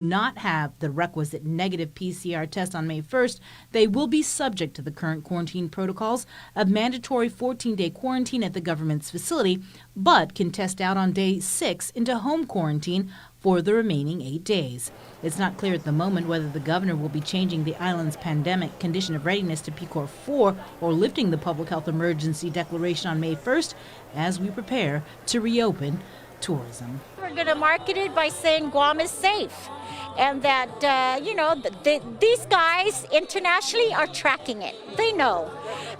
not have the requisite negative PCR test on May 1st, they will be subject to the current quarantine protocols of mandatory 14-day quarantine at the government's facility, but can test out on day 6 into home quarantine for the remaining 8 days. It's not clear at the moment whether the governor will be changing the island's pandemic condition of readiness to PCOR 4 or lifting the public health emergency declaration on May 1st as we prepare to reopen tourism. We're going to market it by saying Guam is safe, and that, these guys internationally are tracking it. They know.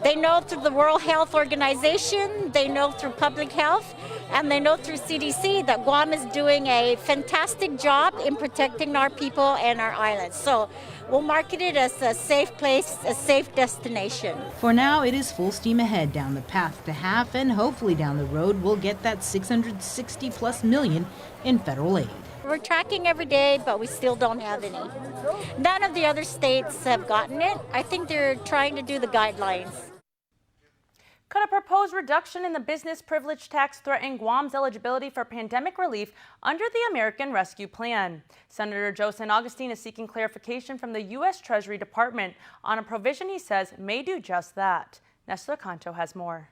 They know through the World Health Organization, they know through public health, and they know through CDC that Guam is doing a fantastic job in protecting our people and our islands. So we'll market it as a safe place, a safe destination. For now, it is full steam ahead down the path to half, and hopefully down the road we'll get that $660+ million in federal aid. We're tracking every day, but we still don't have any. None of the other states have gotten it. I think they're trying to do the guidelines. Could a proposed reduction in the business privilege tax threaten Guam's eligibility for pandemic relief under the American Rescue Plan? Senator Joe San Augustine is seeking clarification from the U.S. Treasury Department on a provision he says may do just that. Nestor Canto has more.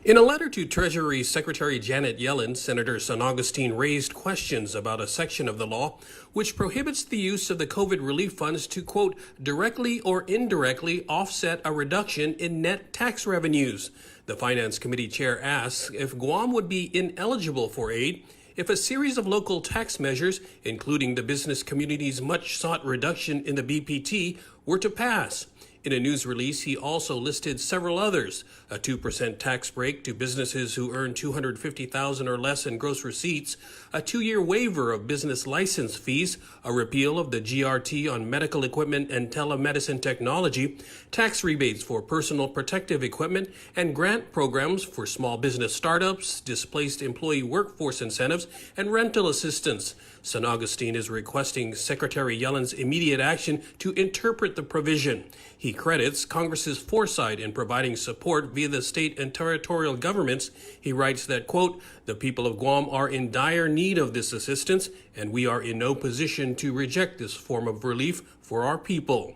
In a letter to Treasury Secretary Janet Yellen, Senator San Augustine raised questions about a section of the law which prohibits the use of the COVID relief funds to, quote, directly or indirectly offset a reduction in net tax revenues. The Finance Committee chair asks if Guam would be ineligible for aid if a series of local tax measures, including the business community's much-sought reduction in the BPT, were to pass. In a news release, he also listed several others: a 2% tax break to businesses who earn $250,000 or less in gross receipts, a 2-year waiver of business license fees, a repeal of the GRT on medical equipment and telemedicine technology, tax rebates for personal protective equipment, and grant programs for small business startups, displaced employee workforce incentives, and rental assistance. San Augustine is requesting Secretary Yellen's immediate action to interpret the provision. He credits Congress's foresight in providing support via the state and territorial governments. He writes that, quote, the people of Guam are in dire need of this assistance, and we are in no position to reject this form of relief for our people.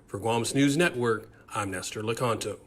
For Guam's News Network, I'm Nestor Lecanto.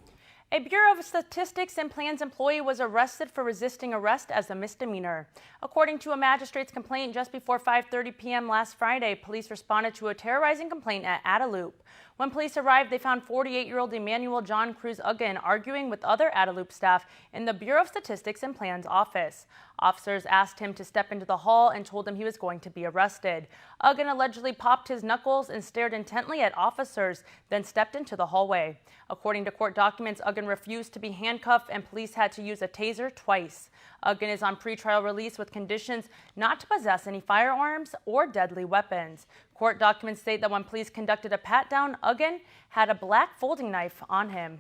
A Bureau of Statistics and Plans employee was arrested for resisting arrest as a misdemeanor. According to a magistrate's complaint just before 5:30 p.m. last Friday, police responded to a terrorizing complaint at Adaloop. When police arrived, they found 48-year-old Emmanuel John Cruz Uggan arguing with other Adaloop staff in the Bureau of Statistics and Plans office. Officers asked him to step into the hall and told him he was going to be arrested. Uggan allegedly popped his knuckles and stared intently at officers, then stepped into the hallway. According to court documents, Uggan refused to be handcuffed and police had to use a taser twice. Uggan is on pretrial release with conditions not to possess any firearms or deadly weapons. Court documents state that when police conducted a pat-down, Uggan had a black folding knife on him.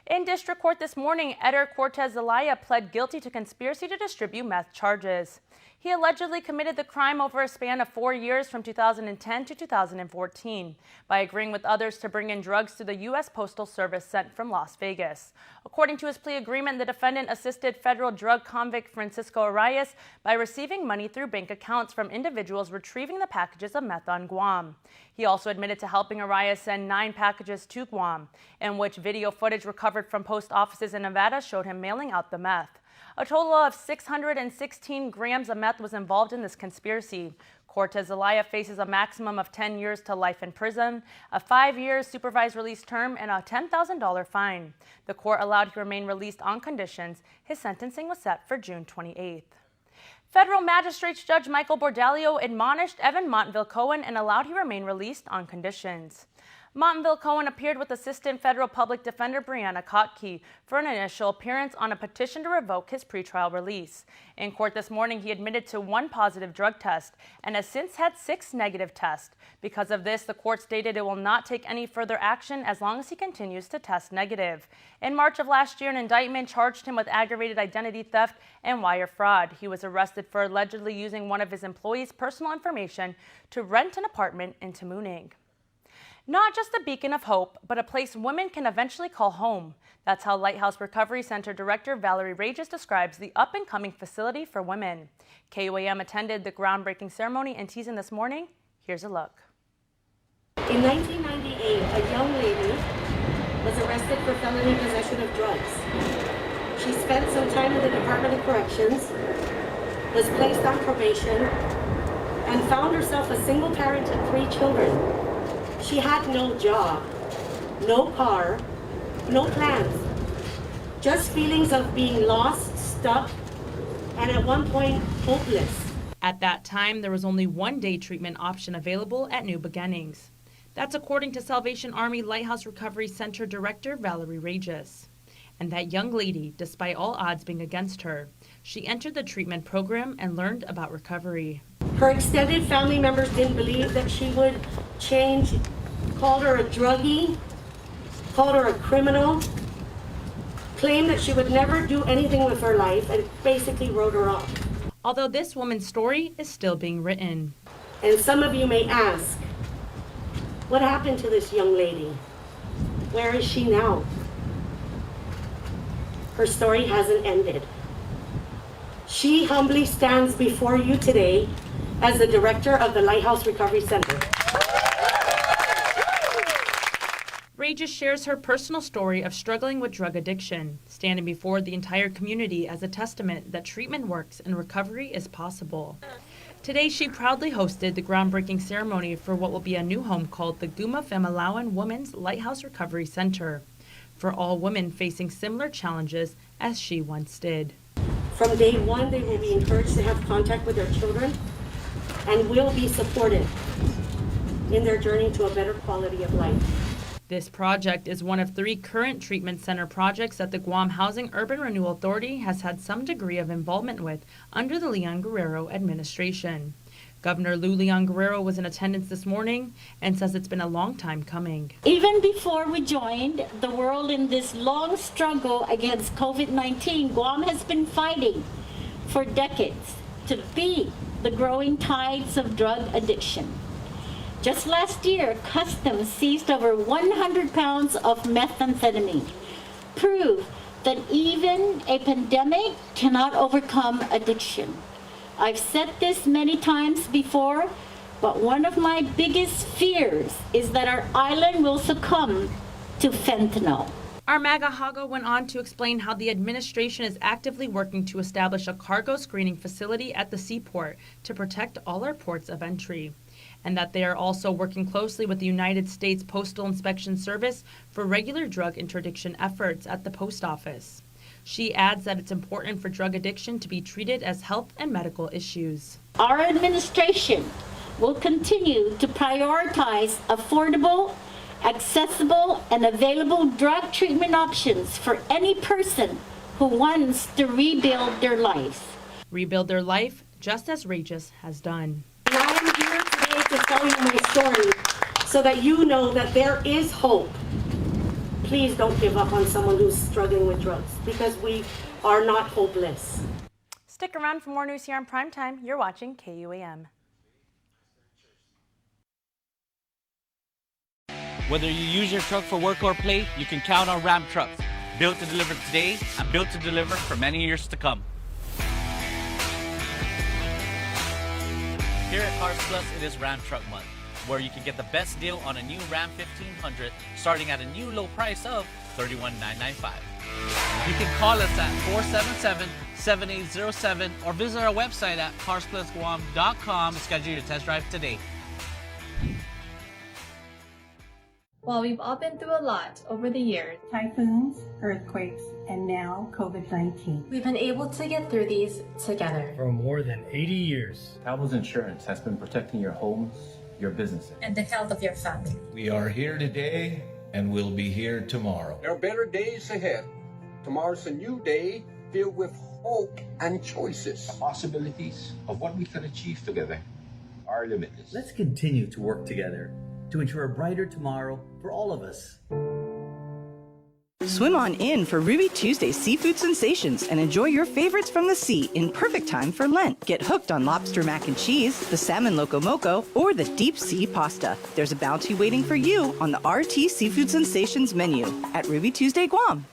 In district court this morning, Eder Cortez Zelaya pled guilty to conspiracy to distribute meth charges. He allegedly committed the crime over a span of 4 years from 2010 to 2014 by agreeing with others to bring in drugs through the U.S. Postal Service sent from Las Vegas. According to his plea agreement, the defendant assisted federal drug convict Francisco Arias by receiving money through bank accounts from individuals retrieving the packages of meth on Guam. He also admitted to helping Arias send 9 packages to Guam, in which video footage recovered from post offices in Nevada showed him mailing out the meth. A total of 616 grams of meth was involved in this conspiracy. Cortez Zelaya faces a maximum of 10 years to life in prison, a 5-year supervised release term, and a $10,000 fine. The court allowed he remain released on conditions. His sentencing was set for June 28th. Federal Magistrates Judge Michael Bordalio admonished Evan Montville-Cohen and allowed he remain released on conditions. Montville-Cohen appeared with Assistant Federal Public Defender Brianna Kotke for an initial appearance on a petition to revoke his pretrial release. In court this morning, he admitted to 1 positive drug test and has since had 6 negative tests. Because of this, the court stated it will not take any further action as long as he continues to test negative. In March of last year, an indictment charged him with aggravated identity theft and wire fraud. He was arrested for allegedly using one of his employees' personal information to rent an apartment in Tamuning. Not just a beacon of hope, but a place women can eventually call home. That's how Lighthouse Recovery Center Director Valerie Rages describes the up-and-coming facility for women. KUAM attended the groundbreaking ceremony in Teason this morning. Here's a look. In 1998, a young lady was arrested for felony possession of drugs. She spent some time in the Department of Corrections, was placed on probation, and found herself a single parent of 3 children. She had no job, no car, no plans, just feelings of being lost, stuck, and at one point, hopeless. At that time, there was only one day treatment option available at New Beginnings. That's according to Salvation Army Lighthouse Recovery Center Director Valerie Regis. And that young lady, despite all odds being against her, she entered the treatment program and learned about recovery. Her extended family members didn't believe that she would change, called her a druggie, called her a criminal, claimed that she would never do anything with her life, and basically wrote her off. Although this woman's story is still being written. And some of you may ask, what happened to this young lady? Where is she now? Her story hasn't ended. She humbly stands before you today as the director of the Lighthouse Recovery Center. Regis shares her personal story of struggling with drug addiction, standing before the entire community as a testament that treatment works and recovery is possible. Today, she proudly hosted the groundbreaking ceremony for what will be a new home called the Guma Famalawan Women's Lighthouse Recovery Center, for all women facing similar challenges as she once did. From day one, they will be encouraged to have contact with their children and will be supported in their journey to a better quality of life. This project is one of 3 current treatment center projects that the Guam Housing Urban Renewal Authority has had some degree of involvement with under the Leon Guerrero administration. Governor Lou Leon Guerrero was in attendance this morning and says it's been a long time coming. Even before we joined the world in this long struggle against COVID-19, Guam has been fighting for decades to beat the growing tides of drug addiction. Just last year, Customs seized over 100 pounds of methamphetamine, proof that even a pandemic cannot overcome addiction. I've said this many times before, but one of my biggest fears is that our island will succumb to fentanyl. Armaga Hago went on to explain how the administration is actively working to establish a cargo screening facility at the seaport to protect all our ports of entry, and that they are also working closely with the United States Postal Inspection Service for regular drug interdiction efforts at the post office. She adds that it's important for drug addiction to be treated as health and medical issues. Our administration will continue to prioritize affordable, accessible, and available drug treatment options for any person who wants to rebuild their life. Rebuild their life, just as Regis has done. And I am here today to tell you my story so that you know that there is hope. Please don't give up on someone who's struggling with drugs, because we are not hopeless. Stick around for more news here on Primetime. You're watching KUAM. Whether you use your truck for work or play, you can count on Ram trucks. Built to deliver today and built to deliver for many years to come. Here at Cars Plus, it is Ram Truck Month, where you can get the best deal on a new Ram 1500 starting at a new low price of $31,995. You can call us at 477-7807 or visit our website at carsplusguam.com and schedule your test drive today. While we've all been through a lot over the years, typhoons, earthquakes, and now COVID-19, we've been able to get through these together. For more than 80 years, Cabal's Insurance has been protecting your homes, your businesses, And the health of your family. We are here today and we'll be here tomorrow. There are better days ahead. Tomorrow's a new day filled with hope and choices. The possibilities of what we can achieve together are limitless. let's continue to work together to ensure a brighter tomorrow for all of us. Swim on in for Ruby Tuesday Seafood Sensations and enjoy your favorites from the sea in perfect time for Lent. Get hooked on lobster mac and cheese, the salmon loco moco, or the deep sea pasta. There's a bounty waiting for you on the RT Seafood Sensations menu at Ruby Tuesday Guam.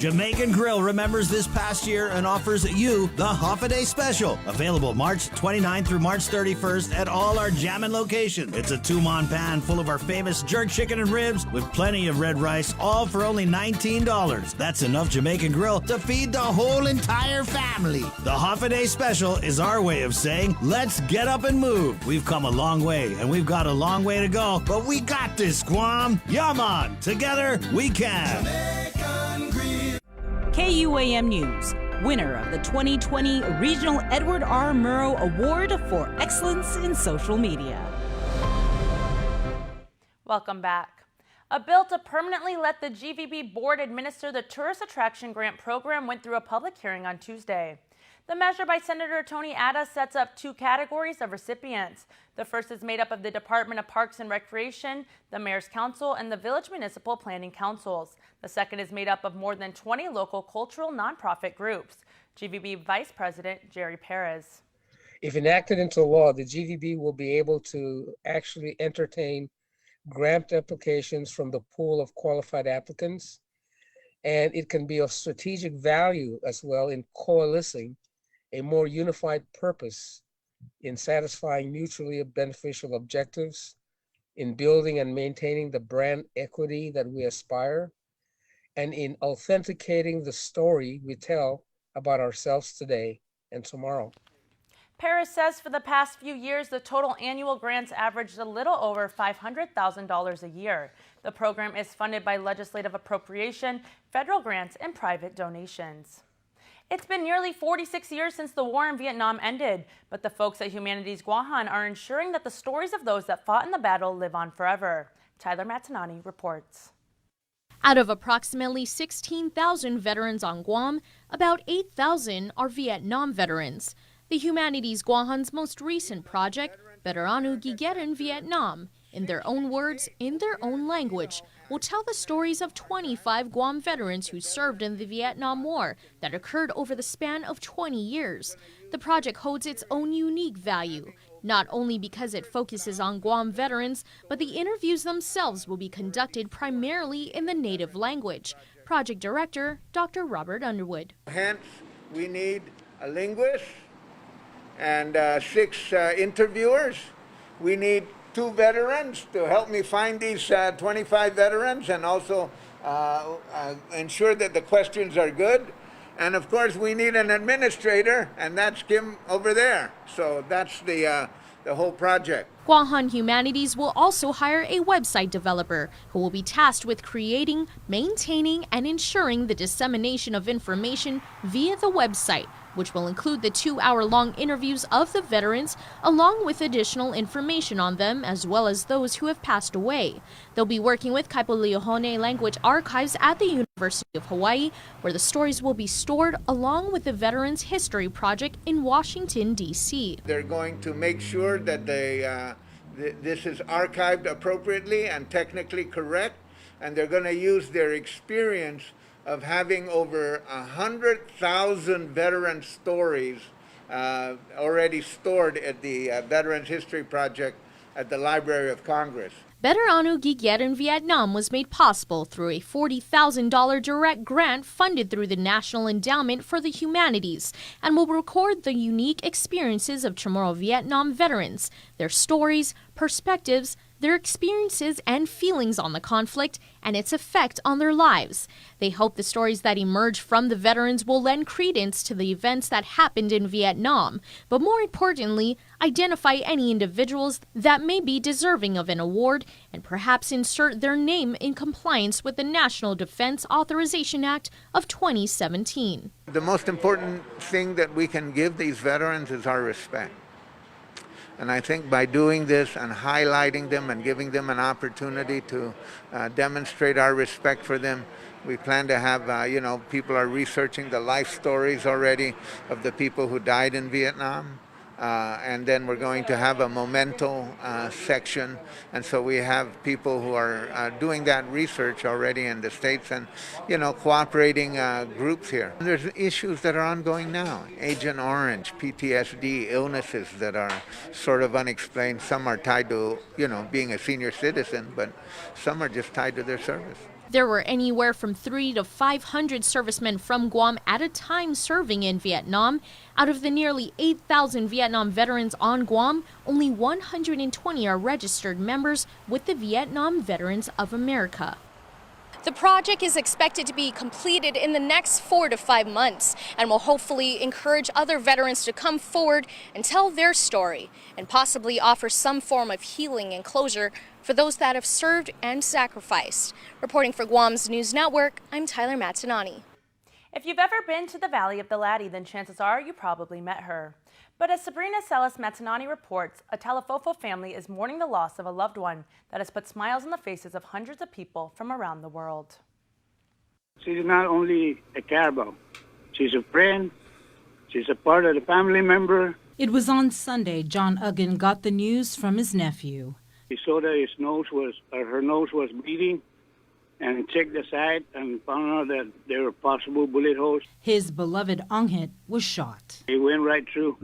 Jamaican Grill remembers this past year and offers you the Hoffaday Special, available March 29th through March 31st at all our Jammin' locations. It's a two-mon pan full of our famous jerk chicken and ribs with plenty of red rice, all for only $19. That's enough Jamaican Grill to feed the whole entire family. The Hoffaday Special is our way of saying, let's get up and move. We've come a long way, and we've got a long way to go, but we got this, Guam. Yaman, together we can. KUAM News, winner of the 2020 Regional Edward R. Murrow Award for Excellence in Social Media. Welcome back. A bill to permanently let the GVB board administer the Tourist Attraction Grant Program went through a public hearing on Tuesday. The measure by Senator Tony Ada sets up two categories of recipients. The first is made up of the Department of Parks and Recreation, the Mayor's Council, and the Village Municipal Planning Councils. The second is made up of more than 20 local cultural nonprofit groups. GVB Vice President Jerry Perez. If enacted into law, the GVB will be able to actually entertain grant applications from the pool of qualified applicants, and it can be of strategic value as well in coalescing a more unified purpose in satisfying mutually beneficial objectives, in building and maintaining the brand equity that we aspire, and in authenticating the story we tell about ourselves today and tomorrow. Paris says for the past few years, the total annual grants averaged a little over $500,000 a year. The program is funded by legislative appropriation, federal grants, and private donations. It's been nearly 46 years since the war in Vietnam ended, but the folks at Humanities Guam are ensuring that the stories of those that fought in the battle live on forever. Tyler Matanani reports. Out of approximately 16,000 veterans on Guam, about 8,000 are Vietnam veterans. The Humanities Guam's most recent project, Veterano Gigeren Vietnam, in their own words, in their own language, will tell the stories of 25 Guam veterans who served in the Vietnam War that occurred over the span of 20 years. The project holds its own unique value, not only because it focuses on Guam veterans, but the interviews themselves will be conducted primarily in the native language. Project Director Dr. Robert Underwood. Hence, we need a linguist and 6 interviewers. We need 2 veterans to help me find these 25 veterans and also ensure that the questions are good. And of course, we need an administrator, and that's Kim over there. So that's the whole project. Guam Humanities will also hire a website developer who will be tasked with creating, maintaining, and ensuring the dissemination of information via the website, which will include the 2-hour-long interviews of the veterans, along with additional information on them, as well as those who have passed away. They'll be working with Kaipali'ihone Language Archives at the University of Hawaii, where the stories will be stored along with the Veterans History Project in Washington, D.C. They're going to make sure that this is archived appropriately and technically correct, and they're going to use their experience of having over 100,000 veteran stories already stored at the Veterans History Project at the Library of Congress. Veterano Gigeren Vietnam was made possible through a $40,000 direct grant funded through the National Endowment for the Humanities and will record the unique experiences of Chamorro Vietnam veterans, their stories, perspectives, their experiences and feelings on the conflict and its effect on their lives. They hope the stories that emerge from the veterans will lend credence to the events that happened in Vietnam, but more importantly, identify any individuals that may be deserving of an award and perhaps insert their name in compliance with the National Defense Authorization Act of 2017. The most important thing that we can give these veterans is our respect. And I think by doing this and highlighting them and giving them an opportunity to demonstrate our respect for them, we plan to have, people are researching the life stories already of the people who died in Vietnam. And then we're going to have a memento section. And so we have people who are doing that research already in the States and, cooperating groups here. And there's issues that are ongoing now. Agent Orange, PTSD, illnesses that are sort of unexplained. Some are tied to, being a senior citizen, but some are just tied to their service. There were anywhere from 300 to 500 servicemen from Guam at a time serving in Vietnam. Out of the nearly 8,000 Vietnam veterans on Guam, only 120 are registered members with the Vietnam Veterans of America. The project is expected to be completed in the next 4 to 5 months and will hopefully encourage other veterans to come forward and tell their story and possibly offer some form of healing and closure for those that have served and sacrificed. Reporting for Guam's News Network, I'm Tyler Matsinani. If you've ever been to the Valley of the Latte, then chances are you probably met her. But as Sabrina Celis Matsinani reports, a Talafofo family is mourning the loss of a loved one that has put smiles on the faces of hundreds of people from around the world. She's not only a caribou, she's a friend, she's a part of the family member. It was on Sunday John Uggan got the news from his nephew. He saw that her nose was bleeding, and checked the side and found out that there were possible bullet holes. His beloved Onghit was shot. He went right through.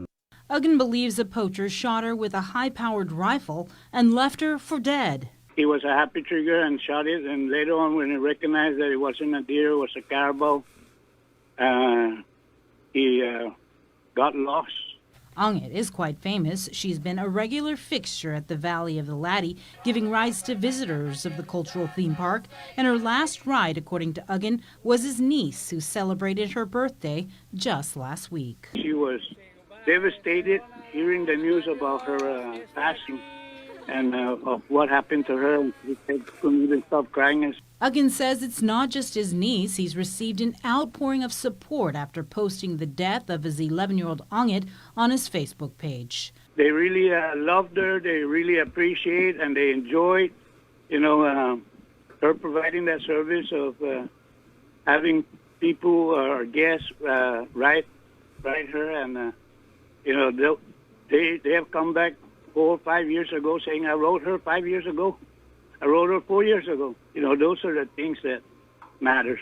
Uggan believes a poacher shot her with a high-powered rifle and left her for dead. He was a happy trigger and shot it, and later on when he recognized that it wasn't a deer, it was a caribou, he got lost. Onghit is quite famous. She's been a regular fixture at the Valley of the Latte, giving rides to visitors of the cultural theme park. And her last ride, according to Uggan, was his niece, who celebrated her birthday just last week. She was devastated hearing the news about her passing and of what happened to her. He couldn't even stop crying. Uggan says it's not just his niece. He's received an outpouring of support after posting the death of his 11-year-old Onghit on his Facebook page. They really loved her. They really appreciate and they enjoyed, her providing that service of having people or guests write her, and they have come back 4 or 5 years ago saying, I wrote her 5 years ago. I wrote her 4 years ago. Those are the things that matters.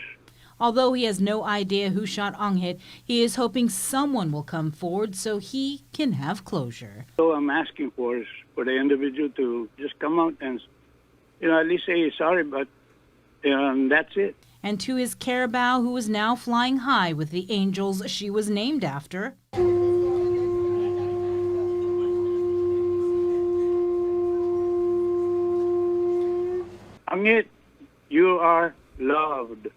Although he has no idea who shot Onghit, he is hoping someone will come forward so he can have closure. So I'm asking for the individual to just come out and, at least say he's sorry, but that's it. And to his caribou, who is now flying high with the angels she was named after. Onghit, you are loved.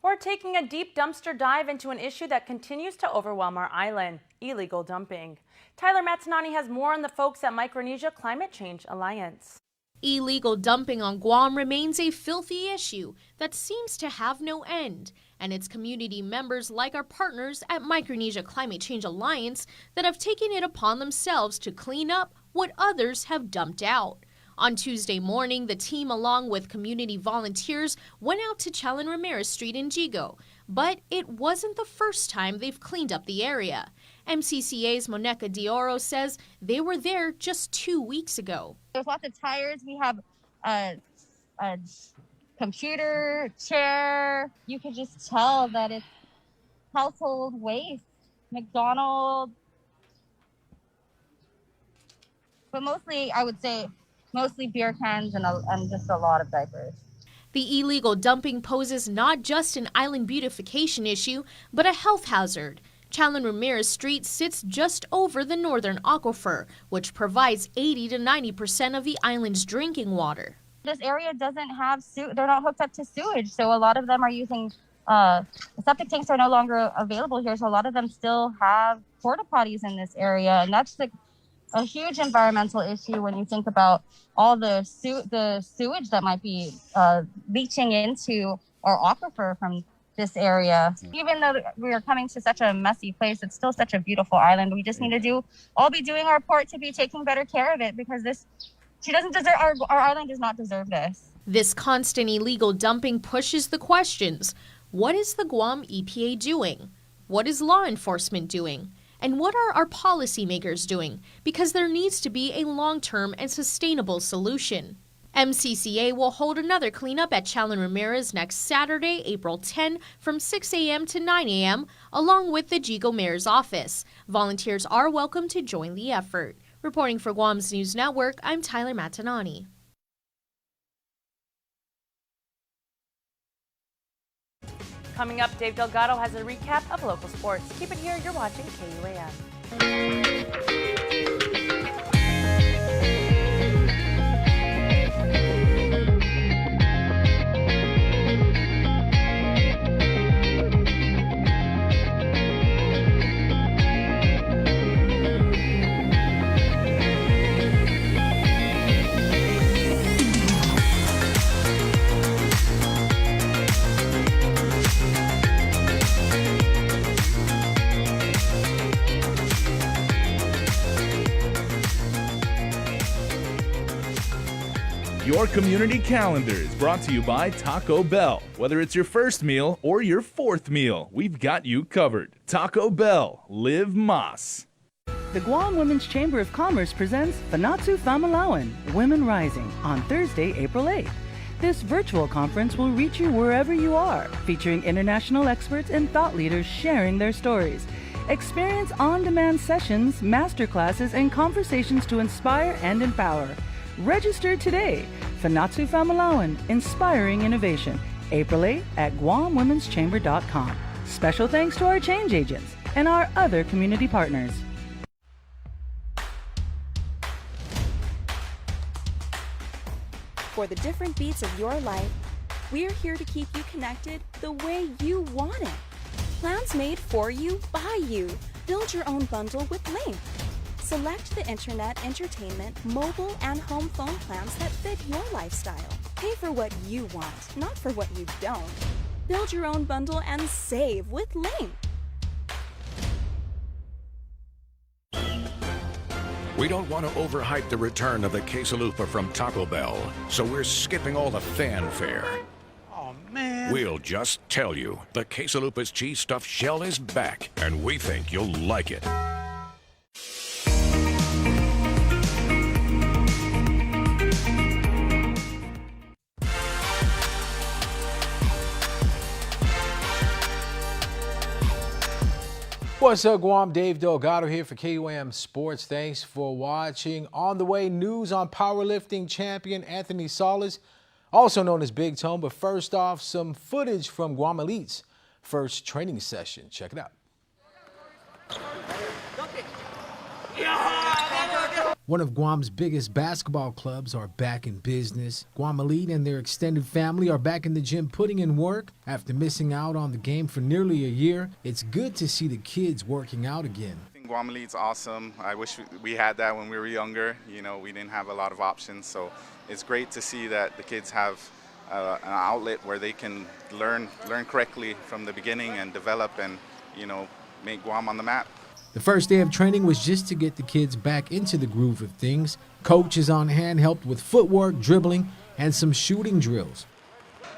We're taking a deep dumpster dive into an issue that continues to overwhelm our island, illegal dumping. Tyler Matsinani has more on the folks at Micronesia Climate Change Alliance. Illegal dumping on Guam remains a filthy issue that seems to have no end, and it's community members like our partners at Micronesia Climate Change Alliance that have taken it upon themselves to clean up what others have dumped out. On Tuesday morning, the team, along with community volunteers, went out to Chalon Ramirez Street in Jigo. But it wasn't the first time they've cleaned up the area. MCCA's Monica Dioro says they were there just 2 weeks ago. There's lots of tires. We have a computer, chair. You can just tell that it's household waste. McDonald's. But mostly, I would say, mostly beer cans and just a lot of diapers. The illegal dumping poses not just an island beautification issue, but a health hazard. Chalon Ramirez Street sits just over the northern aquifer, which provides 80 to 90% of the island's drinking water. This area doesn't have they're not hooked up to sewage, so a lot of them are using septic tanks are no longer available here, so a lot of them still have porta potties in this area, and that's a huge environmental issue when you think about all the sewage that might be leaching into our aquifer from this area. Even though we are coming to such a messy place, it's still such a beautiful island. We just need to all be doing our part to be taking better care of it, because she doesn't deserve, our island does not deserve this. This constant illegal dumping pushes the questions. What is the Guam EPA doing? What is law enforcement doing? And what are our policymakers doing? Because there needs to be a long-term and sustainable solution. MCCA will hold another cleanup at Chalon Ramirez next Saturday, April 10, from 6 a.m. to 9 a.m., along with the Jigo Mayor's office. Volunteers are welcome to join the effort. Reporting for Guam's News Network, I'm Tyler Matsinani. Coming up, Dave Delgado has a recap of local sports. Keep it here. You're watching KUAM. Your community calendar is brought to you by Taco Bell. Whether it's your first meal or your fourth meal, we've got you covered. Taco Bell, live Mas. The Guam Women's Chamber of Commerce presents Fanatsu Famalawan, Women Rising, on Thursday, April 8th. This virtual conference will reach you wherever you are, featuring international experts and thought leaders sharing their stories. Experience on-demand sessions, masterclasses, and conversations to inspire and empower. Register today. Fanatsu Famalawan, Inspiring Innovation, April 8th at GuamWomen'sChamber.com. Special thanks to our change agents and our other community partners. For the different beats of your life, we're here to keep you connected the way you want it. Plans made for you, by you. Build your own bundle with Link. Select the internet, entertainment, mobile, and home phone plans that fit your lifestyle. Pay for what you want, not for what you don't. Build your own bundle and save with Link. We don't want to overhype the return of the quesalupa from Taco Bell, so we're skipping all the fanfare. Oh, man. We'll just tell you, the quesalupa's cheese stuffed shell is back, and we think you'll like it. What's up, Guam? Dave Delgado here for KUAM Sports. Thanks for watching. On the way, news on powerlifting champion Anthony Salas, also known as Big Tone. But first off, some footage from Guam Elite's first training session. Check it out. One of Guam's biggest basketball clubs are back in business. Guam Elite and their extended family are back in the gym putting in work after missing out on the game for nearly a year. It's good to see the kids working out again. I think Guam Elite's awesome. I wish we had that when we were younger. You know, we didn't have a lot of options, so it's great to see that the kids have an outlet where they can learn correctly from the beginning and develop and, you know, make Guam on the map. The first day of training was just to get the kids back into the groove of things. Coaches on hand helped with footwork, dribbling, and some shooting drills.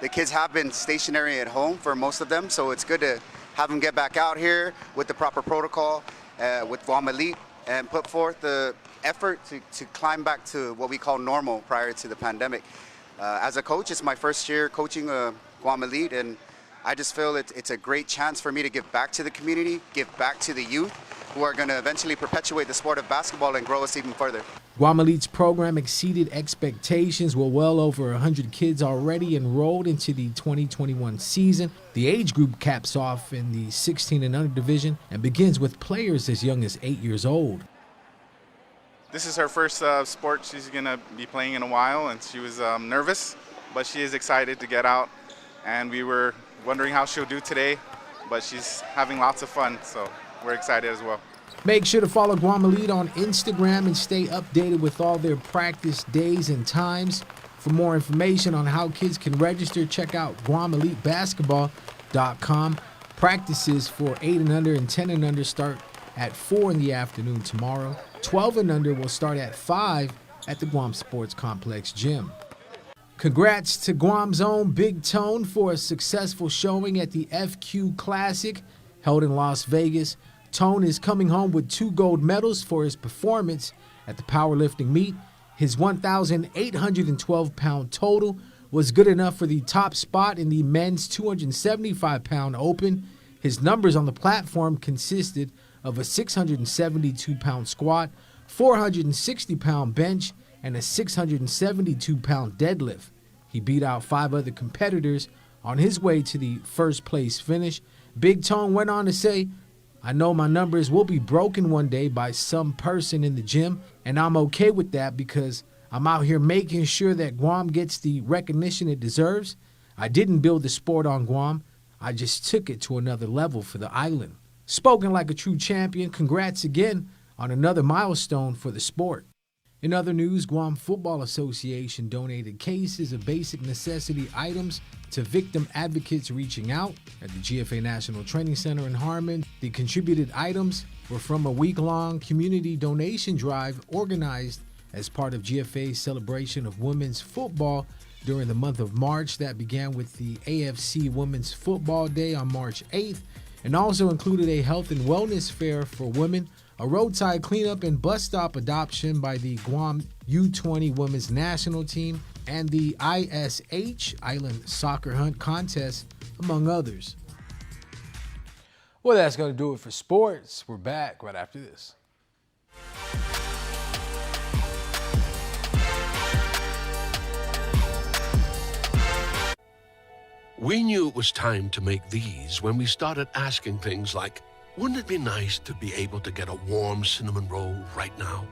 The kids have been stationary at home for most of them, so it's good to have them get back out here with the proper protocol with Guam Elite and put forth the effort to climb back to what we call normal prior to the pandemic. As a coach, it's my first year coaching Guam Elite, and I just feel it's a great chance for me to give back to the community, give back to the youth, who are going to eventually perpetuate the sport of basketball and grow us even further. Guam Elite's program exceeded expectations with well over 100 kids already enrolled into the 2021 season. The age group caps off in the 16 and under division and begins with players as young as 8 years old. This is her first sport she's going to be playing in a while, and she was nervous, but she is excited to get out. And we were wondering how she'll do today, but she's having lots of fun, so we're excited as well. Make sure to follow Guam Elite on Instagram and stay updated with all their practice days and times. For more information on how kids can register, check out GuamEliteBasketball.com. Practices for 8 and under and 10 and under start at 4 in the afternoon tomorrow. 12 and under will start at 5 at the Guam Sports Complex gym. Congrats to Guam's own Big Tone for a successful showing at the FQ Classic held in Las Vegas. Tone is coming home with 2 gold medals for his performance at the powerlifting meet. His 1,812-pound total was good enough for the top spot in the men's 275-pound open. His numbers on the platform consisted of a 672-pound squat, 460-pound bench, and a 672-pound deadlift. He beat out 5 other competitors on his way to the first place finish. Big Tone went on to say, "I know my numbers will be broken one day by some person in the gym, and I'm okay with that because I'm out here making sure that Guam gets the recognition it deserves. I didn't build the sport on Guam. I just took it to another level for the island." Spoken like a true champion, congrats again on another milestone for the sport. In other news, Guam Football Association donated cases of basic necessity items to victim advocates reaching out at the GFA National Training Center in Harmon. The contributed items were from a week-long community donation drive organized as part of GFA's celebration of women's football during the month of March that began with the AFC Women's Football Day on March 8th and also included a health and wellness fair for women, a roadside cleanup and bus stop adoption by the Guam U20 Women's National Team, and the ISH Island Soccer Hunt Contest, among others. Well, that's going to do it for sports. We're back right after this. We knew it was time to make these when we started asking things like, wouldn't it be nice to be able to get a warm cinnamon roll right now?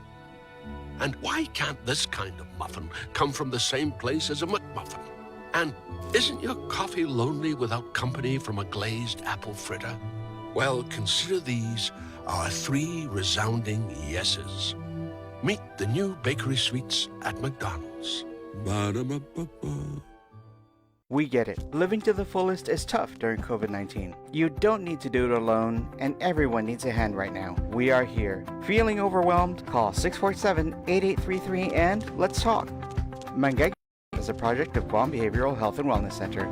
And why can't this kind of muffin come from the same place as a McMuffin? And isn't your coffee lonely without company from a glazed apple fritter? Well, consider these our 3 resounding yeses. Meet the new bakery sweets at McDonald's. Ba-da-ba-ba-ba. We get it. Living to the fullest is tough during COVID-19. You don't need to do it alone, and everyone needs a hand right now. We are here. Feeling overwhelmed? Call 647-8833 and let's talk. Mangeg is a project of Guam Behavioral Health and Wellness Center.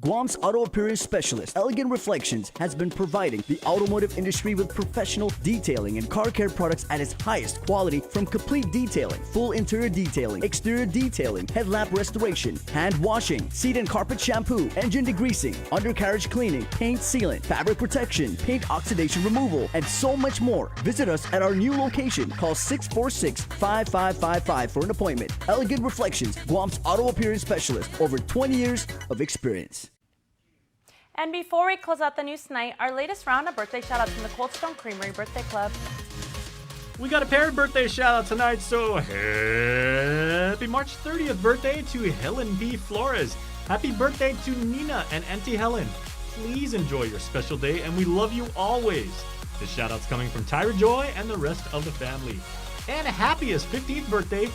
Guam's auto appearance specialist, Elegant Reflections, has been providing the automotive industry with professional detailing and car care products at its highest quality, from complete detailing, full interior detailing, exterior detailing, headlamp restoration, hand washing, seat and carpet shampoo, engine degreasing, undercarriage cleaning, paint sealant, fabric protection, paint oxidation removal, and so much more. Visit us at our new location. Call 646-5555 for an appointment. Elegant Reflections, Guam's auto appearance specialist, over 20 years of experience. And before we close out the news tonight, our latest round of birthday shout-outs from the Cold Stone Creamery Birthday Club. We got a paired birthday shout-out tonight, so happy March 30th birthday to Helen B. Flores. Happy birthday to Nina and Auntie Helen. Please enjoy your special day, and we love you always. This shout-out's coming from Tyra Joy and the rest of the family. And happiest 15th birthday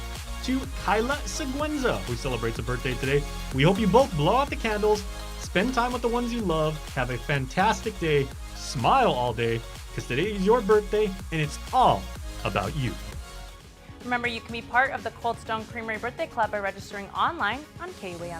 to Kyla Seguenza, who celebrates a birthday today. We hope you both blow out the candles, spend time with the ones you love, have a fantastic day, smile all day, because today is your birthday and it's all about you. Remember, you can be part of the Cold Stone Creamery Birthday Club by registering online on KUAM.